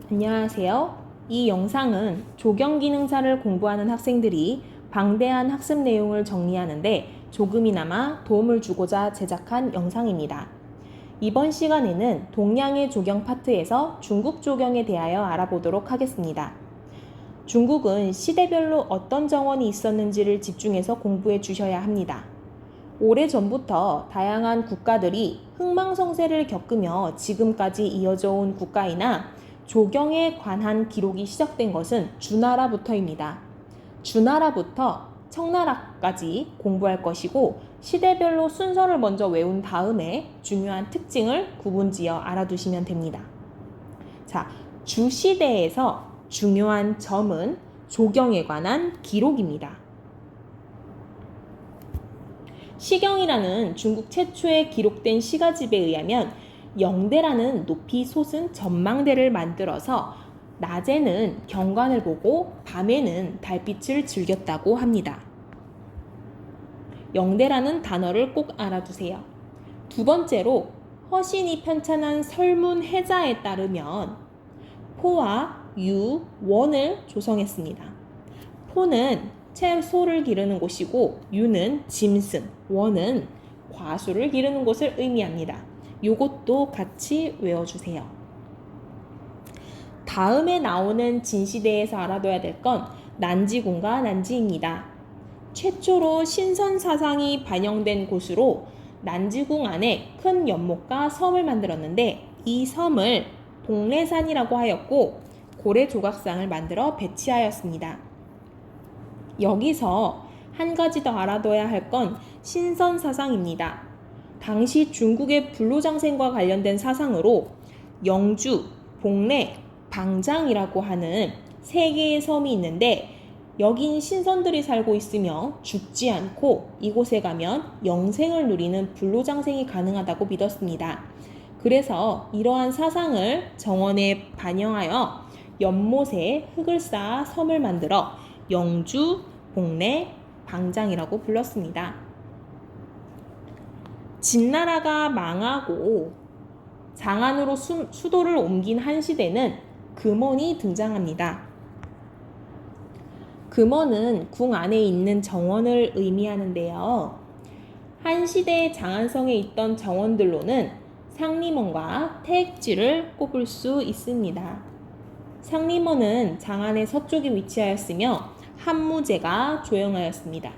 안녕하세요. 이 영상은 조경기능사를 공부하는 학생들이 방대한 학습 내용을 정리하는데 조금이나마 도움을 주고자 제작한 영상입니다. 이번 시간에는 동양의 조경 파트에서 중국 조경에 대하여 알아보도록 하겠습니다. 중국은 시대별로 어떤 정원이 있었는지를 집중해서 공부해 주셔야 합니다. 오래전부터 다양한 국가들이 흥망성쇠를 겪으며 지금까지 이어져 온 국가이나 조경에 관한 기록이 시작된 것은 주나라부터입니다. 주나라부터 청나라까지 공부할 것이고 시대별로 순서를 먼저 외운 다음에 중요한 특징을 구분지어 알아두시면 됩니다. 자, 주시대에서 중요한 점은 조경에 관한 기록입니다. 시경이라는 중국 최초의 기록된 시가집에 의하면 영대라는 높이 솟은 전망대를 만들어서 낮에는 경관을 보고 밤에는 달빛을 즐겼다고 합니다. 영대라는 단어를 꼭 알아두세요. 두 번째로 허신이 편찬한 설문해자에 따르면 포와 유, 원을 조성했습니다. 포는 채소를 기르는 곳이고 유는 짐승, 원은 과수를 기르는 곳을 의미합니다. 이것도 같이 외워주세요. 다음에 나오는 진시대에서 알아둬야 될 건 난지궁과 난지입니다. 최초로 신선 사상이 반영된 곳으로 난지궁 안에 큰 연못과 섬을 만들었는데 이 섬을 동래산이라고 하였고 고래 조각상을 만들어 배치하였습니다. 여기서 한 가지 더 알아둬야 할 건 신선 사상입니다. 당시 중국의 불로장생과 관련된 사상으로 영주, 복례, 방장이라고 하는 세 개의 섬이 있는데 여긴 신선들이 살고 있으며 죽지 않고 이곳에 가면 영생을 누리는 불로장생이 가능하다고 믿었습니다. 그래서 이러한 사상을 정원에 반영하여 연못에 흙을 쌓아 섬을 만들어 영주, 복례, 방장이라고 불렀습니다. 진나라가 망하고 장안으로 수도를 옮긴 한시대는 금원이 등장합니다. 금원은 궁 안에 있는 정원을 의미하는데요. 한시대 장안성에 있던 정원들로는 상림원과 태액지를 꼽을 수 있습니다. 상림원은 장안의 서쪽에 위치하였으며 한무제가 조형하였습니다.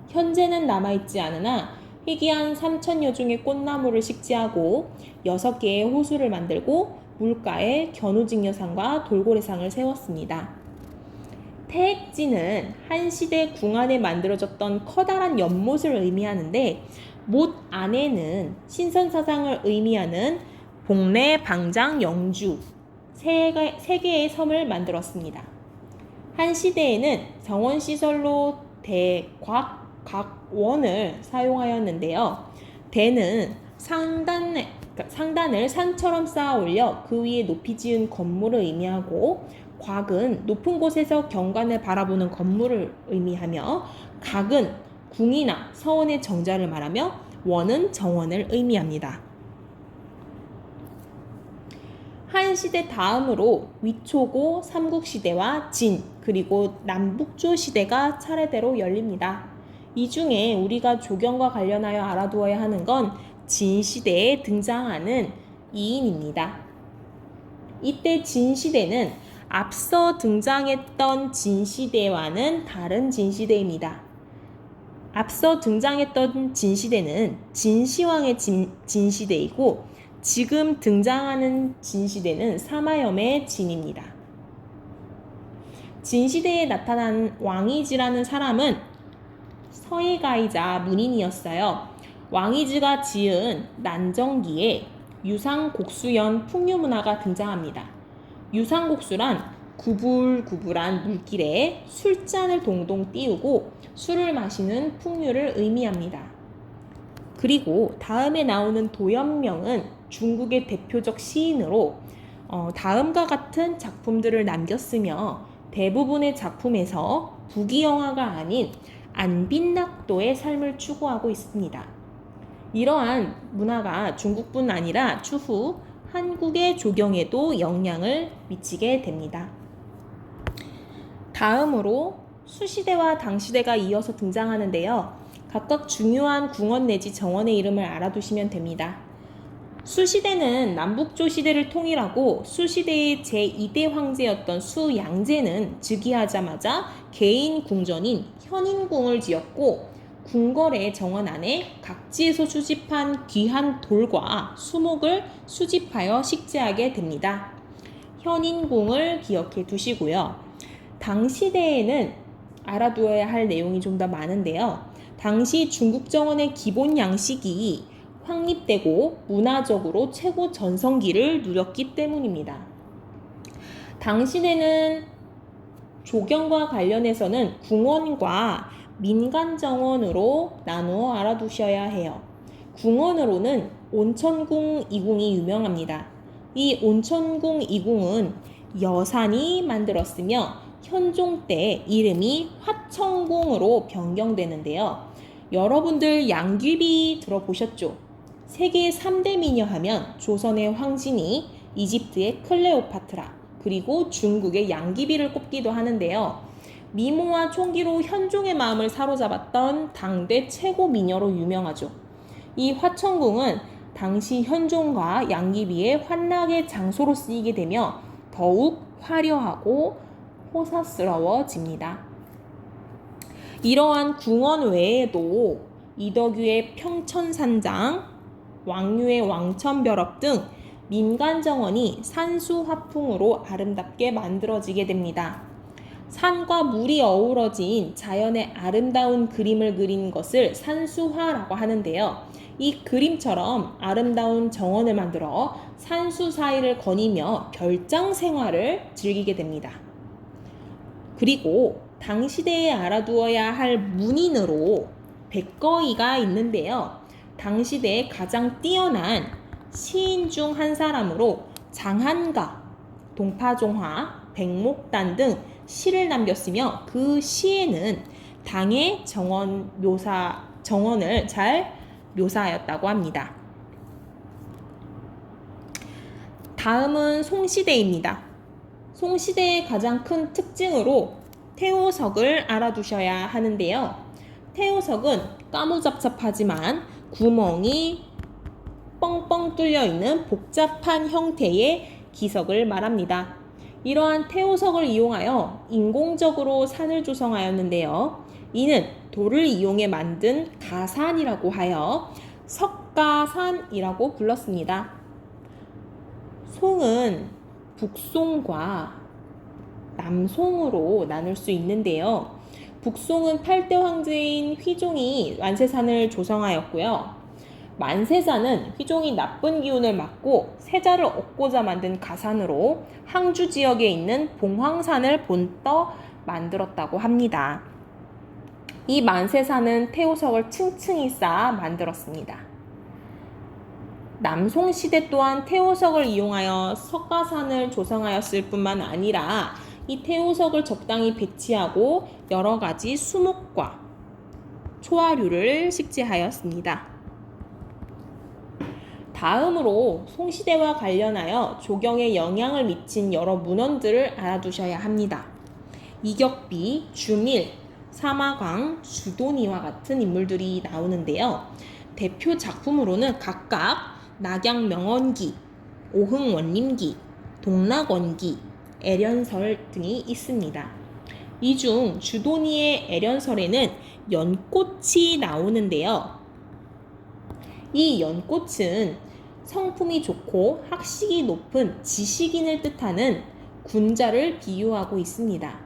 현재는 남아있지 않으나 희귀한 3,000여 종의 꽃나무를 식재하고 6개의 호수를 만들고 물가에 견우직녀상과 돌고래상을 세웠습니다. 태액지는 한시대 궁 안에 만들어졌던 커다란 연못을 의미하는데 못 안에는 신선사상을 의미하는 복례, 방장, 영주 세 개의 섬을 만들었습니다. 한시대에는 정원시설로 대곽, 각원을 사용하였는데요. 대는 상단을 산처럼 쌓아 올려 그 위에 높이 지은 건물을 의미하고 곽은 높은 곳에서 경관을 바라보는 건물을 의미하며 각은 궁이나 서원의 정자를 말하며 원은 정원을 의미합니다. 한시대 다음으로 위초고, 삼국시대와 진, 그리고 남북조 시대가 차례대로 열립니다. 이 중에 우리가 조경과 관련하여 알아두어야 하는 건 진시대에 등장하는 이인입니다. 이때 진시대는 앞서 등장했던 진시대와는 다른 진시대입니다. 앞서 등장했던 진시대는 진시황의 진시대이고 지금 등장하는 진시대는 사마염의 진입니다. 진시대에 나타난 왕이지라는 사람은 서예가이자 문인이었어요. 왕이지가 지은 난정기에 유상곡수연 풍류문화가 등장합니다. 유상곡수란 구불구불한 물길에 술잔을 동동 띄우고 술을 마시는 풍류를 의미합니다. 그리고 다음에 나오는 도연명은 중국의 대표적 시인으로 다음과 같은 작품들을 남겼으며 대부분의 작품에서 부귀영화가 아닌 안빈낙도의 삶을 추구하고 있습니다. 이러한 문화가 중국뿐 아니라 추후 한국의 조경에도 영향을 미치게 됩니다. 다음으로 수시대와 당시대가 이어서 등장하는데요. 각각 중요한 궁원 내지 정원의 이름을 알아두시면 됩니다. 수시대는 남북조 시대를 통일하고 수시대의 제2대 황제였던 수양제는 즉위하자마자 개인 궁전인 현인궁을 지었고 궁궐의 정원 안에 각지에서 수집한 귀한 돌과 수목을 수집하여 식재하게 됩니다. 현인궁을 기억해 두시고요. 당시대에는 알아두어야 할 내용이 좀 더 많은데요. 당시 중국 정원의 기본 양식이 확립되고 문화적으로 최고 전성기를 누렸기 때문입니다. 당시에는 조경과 관련해서는 궁원과 민간정원으로 나누어 알아두셔야 해요. 궁원으로는 온천궁 이궁이 유명합니다. 이 온천궁 이궁은 여산이 만들었으며 현종 때 이름이 화천궁으로 변경되는데요. 여러분들 양귀비 들어보셨죠? 세계 3대 미녀 하면 조선의 황진이, 이집트의 클레오파트라, 그리고 중국의 양귀비를 꼽기도 하는데요. 미모와 총기로 현종의 마음을 사로잡았던 당대 최고 미녀로 유명하죠. 이 화천궁은 당시 현종과 양귀비의 환락의 장소로 쓰이게 되며 더욱 화려하고 호사스러워집니다. 이러한 궁원 외에도 이덕유의 평천산장, 왕유의 왕천벼럽 등 민간정원이 산수화풍으로 아름답게 만들어지게 됩니다. 산과 물이 어우러진 자연의 아름다운 그림을 그린 것을 산수화라고 하는데요. 이 그림처럼 아름다운 정원을 만들어 산수 사이를 거니며 별장 생활을 즐기게 됩니다. 그리고 당시대에 알아두어야 할 문인으로 백거이가 있는데요. 당시대에 가장 뛰어난 시인 중 한 사람으로 장한가, 동파종화, 백목단 등 시를 남겼으며 그 시에는 당의 정원을 잘 묘사하였다고 합니다. 다음은 송시대입니다. 송시대의 가장 큰 특징으로 태호석을 알아두셔야 하는데요. 태호석은 까무잡잡하지만 구멍이 뻥뻥 뚫려 있는 복잡한 형태의 기석을 말합니다. 이러한 태호석을 이용하여 인공적으로 산을 조성하였는데요. 이는 돌을 이용해 만든 가산이라고 하여 석가산이라고 불렀습니다. 송은 북송과 남송으로 나눌 수 있는데요. 북송은 8대 황제인 휘종이 만세산을 조성하였고요. 만세산은 휘종이 나쁜 기운을 막고 세자를 얻고자 만든 가산으로 항주 지역에 있는 봉황산을 본떠 만들었다고 합니다. 이 만세산은 태호석을 층층이 쌓아 만들었습니다. 남송시대 또한 태호석을 이용하여 석가산을 조성하였을 뿐만 아니라 이 태호석을 적당히 배치하고 여러 가지 수목과 초하류를 식재하였습니다. 다음으로 송시대와 관련하여 조경에 영향을 미친 여러 문헌들을 알아두셔야 합니다. 이격비, 주밀, 사마광, 주도니와 같은 인물들이 나오는데요. 대표 작품으로는 각각 낙양명언기, 오흥원림기, 동락원기, 애련설 등이 있습니다. 이 중 주도니의 애련설에는 연꽃이 나오는데요. 이 연꽃은 성품이 좋고 학식이 높은 지식인을 뜻하는 군자를 비유하고 있습니다.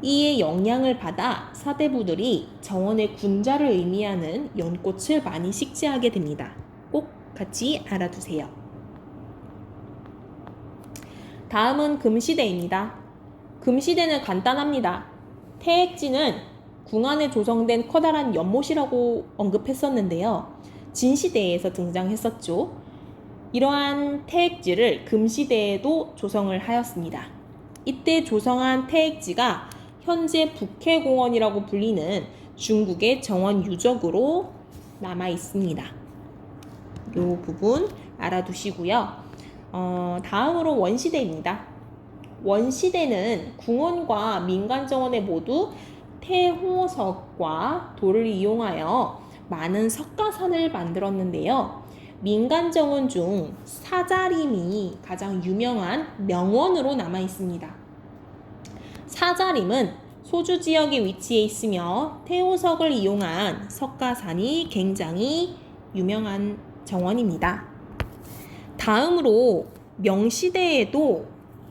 이에 영향을 받아 사대부들이 정원의 군자를 의미하는 연꽃을 많이 식재하게 됩니다. 꼭 같이 알아두세요. 다음은 금시대입니다. 금시대는 간단합니다. 태액지는 궁 안에 조성된 커다란 연못이라고 언급했었는데요. 진시대에서 등장했었죠. 이러한 태액지를 금시대에도 조성을 하였습니다. 이때 조성한 태액지가 현재 북해공원이라고 불리는 중국의 정원 유적으로 남아 있습니다. 이 부분 알아두시고요. 다음으로 원시대입니다. 원시대는 궁원과 민간정원에 모두 태호석과 돌을 이용하여 많은 석가산을 만들었는데요. 민간정원 중 사자림이 가장 유명한 명원으로 남아 있습니다. 사자림은 소주 지역에 위치해 있으며 태호석을 이용한 석가산이 굉장히 유명한 정원입니다. 다음으로 명시대에도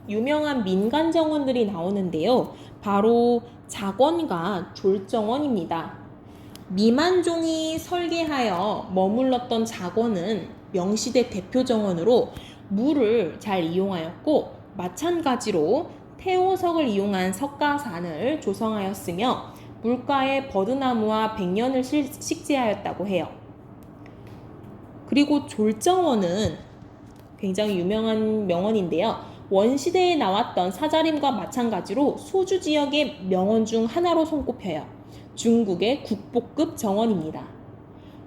유명한 민간 정원들이 나오는데요. 바로 작원과 졸정원입니다. 미만종이 설계하여 머물렀던 작원은 명시대 대표 정원으로 물을 잘 이용하였고, 마찬가지로 태호석을 이용한 석가산을 조성하였으며 물가에 버드나무와 백년을 식재하였다고 해요. 그리고 졸정원은 굉장히 유명한 명원인데요. 원시대에 나왔던 사자림과 마찬가지로 소주 지역의 명원 중 하나로 손꼽혀요. 중국의 국보급 정원입니다.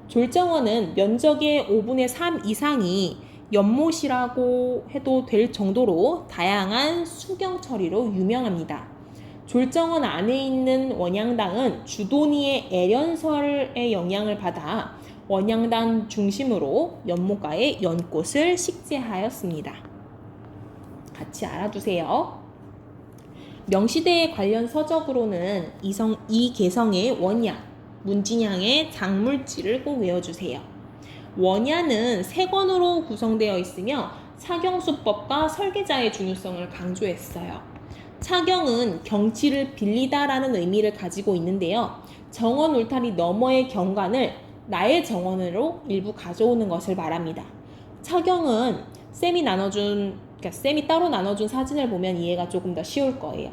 졸정원은 면적의 5분의 3 이상이 연못이라고 해도 될 정도로 다양한 수경 처리로 유명합니다. 졸정원 안에 있는 원양당은 주도니의 애련설의 영향을 받아 원양당 중심으로 연못가에 연꽃을 식재하였습니다. 같이 알아두세요. 명시대에 관련 서적으로는 이계성의 원야, 문진양의 장물지를 꼭 외워주세요. 원야는 3권으로 구성되어 있으며 차경수법과 설계자의 중요성을 강조했어요. 차경은 경치를 빌리다라는 의미를 가지고 있는데요. 정원 울타리 너머의 경관을 나의 정원으로 일부 가져오는 것을 말합니다. 차경은 쌤이 따로 나눠준 사진을 보면 이해가 조금 더 쉬울 거예요.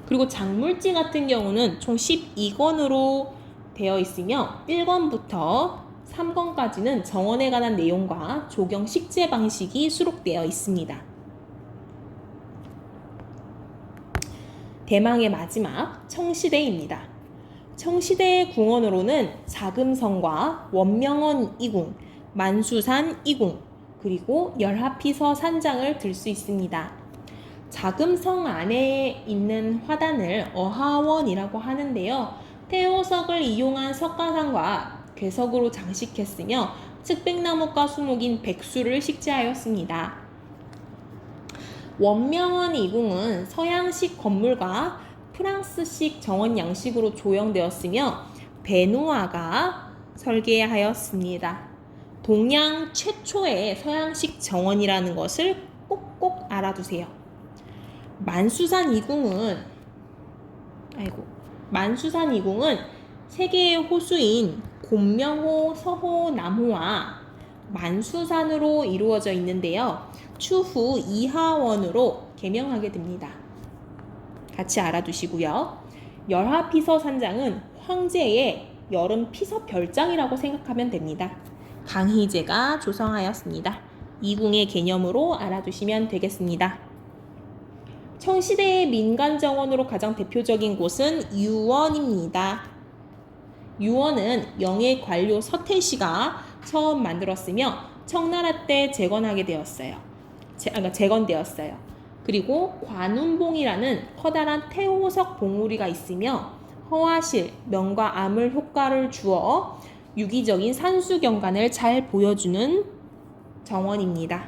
그리고 장물지 같은 경우는 총 12권으로 되어 있으며 1권부터 3권까지는 정원에 관한 내용과 조경 식재 방식이 수록되어 있습니다. 대망의 마지막 청시대입니다. 청시대의 궁원으로는 자금성과 원명원 이궁, 만수산 이궁, 그리고 열하피서 산장을 들 수 있습니다. 자금성 안에 있는 화단을 어하원이라고 하는데요. 태호석을 이용한 석가산과 괴석으로 장식했으며 측백나무과 수목인 백수를 식재하였습니다. 원명원 이궁은 서양식 건물과 프랑스식 정원 양식으로 조형되었으며 베누아가 설계하였습니다. 동양 최초의 서양식 정원이라는 것을 꼭꼭 알아두세요. 만수산 이궁은 세 개의 호수인 곤명호, 서호, 남호와 만수산으로 이루어져 있는데요. 추후 이하원으로 개명하게 됩니다. 같이 알아두시고요. 열하피서 산장은 황제의 여름 피서 별장이라고 생각하면 됩니다. 강희제가 조성하였습니다. 이궁의 개념으로 알아두시면 되겠습니다. 청시대의 민간정원으로 가장 대표적인 곳은 유원입니다. 유원은 영의 관료 서태시가 처음 만들었으며 청나라 때 재건되었어요. 그리고 관운봉이라는 커다란 태호석 봉우리가 있으며 허화실, 명과 암을 효과를 주어 유기적인 산수 경관을 잘 보여주는 정원입니다.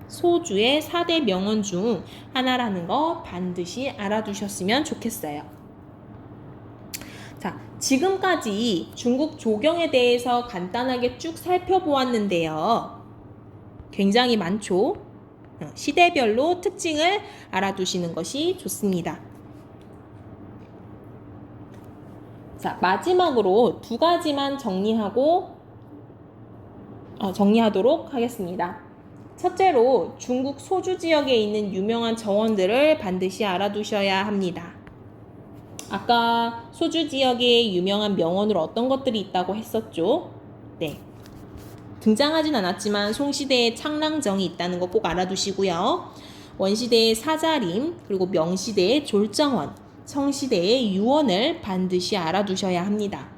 소주의 4대 명원 중 하나라는 거 반드시 알아두셨으면 좋겠어요. 자, 지금까지 중국 조경에 대해서 간단하게 쭉 살펴보았는데요. 굉장히 많죠? 시대별로 특징을 알아두시는 것이 좋습니다. 자, 마지막으로 2가지만 정리하도록 하겠습니다. 첫째로 중국 소주 지역에 있는 유명한 정원들을 반드시 알아두셔야 합니다. 아까 소주 지역에 유명한 명원으로 어떤 것들이 있다고 했었죠? 네. 등장하진 않았지만 송시대에 창랑정이 있다는 거 꼭 알아두시고요. 원시대의 사자림, 그리고 명시대의 졸정원, 청시대의 유원을 반드시 알아두셔야 합니다.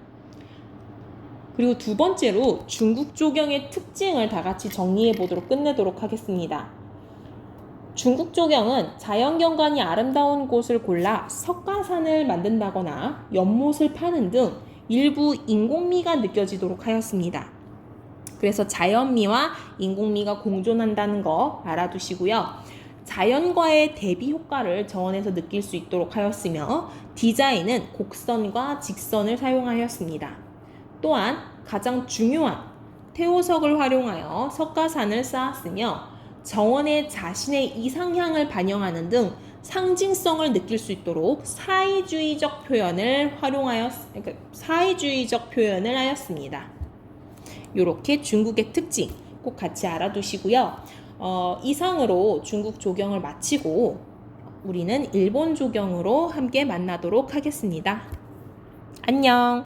그리고 두 번째로 중국 조경의 특징을 다 같이 정리해 보도록 끝내도록 하겠습니다. 중국 조경은 자연경관이 아름다운 곳을 골라 석가산을 만든다거나 연못을 파는 등 일부 인공미가 느껴지도록 하였습니다. 그래서 자연미와 인공미가 공존한다는 거 알아두시고요. 자연과의 대비 효과를 정원에서 느낄 수 있도록 하였으며 디자인은 곡선과 직선을 사용하였습니다. 또한 가장 중요한 태호석을 활용하여 석가산을 쌓았으며 정원의 자신의 이상향을 반영하는 등 상징성을 느낄 수 있도록 사이주의적 표현을 하였습니다. 이렇게 중국의 특징 꼭 같이 알아두시고요. 이상으로 중국 조경을 마치고 우리는 일본 조경으로 함께 만나도록 하겠습니다. 안녕!